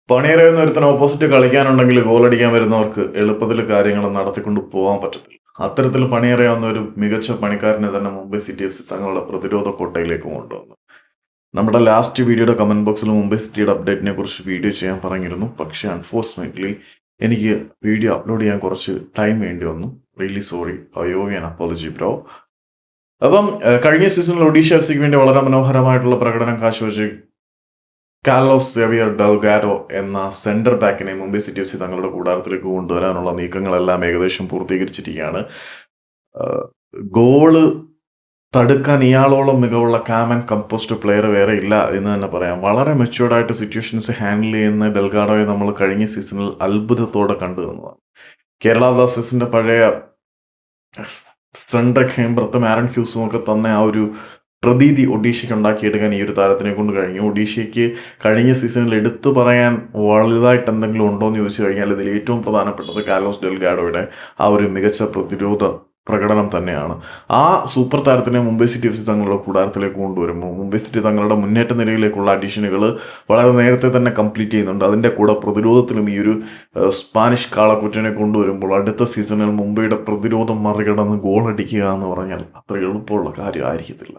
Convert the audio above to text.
പണിയറിയുന്ന ഒരുത്തന് ഓപ്പോസിറ്റ് കളിക്കാനുണ്ടെങ്കിൽ ഗോളടിക്കാൻ വരുന്നവർക്ക് എളുപ്പത്തിൽ കാര്യങ്ങൾ നടത്തിക്കൊണ്ട് പോകാൻ പറ്റത്തില്ല. അത്തരത്തിൽ പണിയറിയാവുന്ന ഒരു മികച്ച പണിക്കാരനെ തന്നെ മുംബൈ സിറ്റി എഫ് സി തങ്ങളുടെ പ്രതിരോധ കോട്ടയിലേക്ക് കൊണ്ടുവന്നു. നമ്മുടെ ലാസ്റ്റ് വീഡിയോയുടെ കമന്റ് ബോക്സിൽ മുംബൈ സിറ്റിയുടെ അപ്ഡേറ്റിനെ കുറിച്ച് വീഡിയോ ചെയ്യാൻ പറഞ്ഞിരുന്നു. പക്ഷേ അൺഫോർച്ചുനേറ്റ്ലി എനിക്ക് വീഡിയോ അപ്ലോഡ് ചെയ്യാൻ കുറച്ച് ടൈം വേണ്ടി വന്നു. റിയലി സോറി, അയ്യോ ആൻ അപ്പോളജി ബ്രോ. അപ്പം കഴിഞ്ഞ സീസണിൽ ഒഡീഷ എഫ് സിക്ക് വേണ്ടി വളരെ മനോഹരമായിട്ടുള്ള പ്രകടനം കാഴ്ചവെച്ച് കാർലോസ് സേവിയർ ഡെൽഗാഡോ എന്ന സെന്റർ ബാക്കിനെ മുംബൈ സിറ്റി എഫ് സി തങ്ങളുടെ കൂടാരത്തിലേക്ക് കൊണ്ടുവരാനുള്ള നീക്കങ്ങളെല്ലാം ഏകദേശം പൂർത്തീകരിച്ചിരിക്കുകയാണ്. ഗോള് തടുക്കാൻ ഇയാളോളം മികവുള്ള കാം ആൻഡ് കമ്പോസ്റ്റ് പ്ലെയർ വേറെ ഇല്ല എന്ന് തന്നെ പറയാം. വളരെ മെച്യൂർഡായിട്ട് സിറ്റുവേഷൻസ് ഹാൻഡിൽ ചെയ്യുന്ന ഡെൽഗാഡോയെ നമ്മൾ കഴിഞ്ഞ സീസണിൽ അത്ഭുതത്തോടെ കണ്ടു തന്നതാണ്. കേരള ബ്ലാസ്റ്റേഴ്സിന്റെ പഴയ സെൻട്രക് ഹേംബ്രത്തും ആരൺ ഹ്യൂസും ഒക്കെ തന്നെ ആ ഒരു പ്രതീതി ഒഡീഷയ്ക്ക് ഉണ്ടാക്കിയെടുക്കാൻ ഈ ഒരു താരത്തിനെ കൊണ്ട് കഴിഞ്ഞു. ഒഡീഷയ്ക്ക് കഴിഞ്ഞ സീസണിൽ എടുത്തു പറയാൻ വലുതായിട്ട് എന്തെങ്കിലും ഉണ്ടോ എന്ന് ചോദിച്ചു കഴിഞ്ഞാൽ ഇതിൽ ഏറ്റവും പ്രധാനപ്പെട്ടത് കാർലോസ് ഡെൽഗാഡോയുടെ ആ ഒരു മികച്ച പ്രതിരോധ പ്രകടനം തന്നെയാണ്. ആ സൂപ്പർ താരത്തിനെ മുംബൈ സിറ്റി എഫ് സി തങ്ങളുടെ കൂടാരത്തിലേക്ക് കൊണ്ടുവരുമ്പോൾ മുംബൈ സിറ്റി തങ്ങളുടെ മുന്നേറ്റ നിലയിലേക്കുള്ള അഡീഷനുകൾ വളരെ നേരത്തെ തന്നെ കംപ്ലീറ്റ് ചെയ്യുന്നുണ്ട്. അതിൻ്റെ കൂടെ പ്രതിരോധത്തിലും ഈ ഒരു സ്പാനിഷ് കാളക്കുറ്റനെ കൊണ്ടുവരുമ്പോൾ അടുത്ത സീസണിൽ മുംബൈയുടെ പ്രതിരോധം മറികടന്ന് ഗോൾ അടിക്കുക എന്ന് പറഞ്ഞാൽ അത്ര എളുപ്പമുള്ള കാര്യമായിരിക്കത്തില്ല.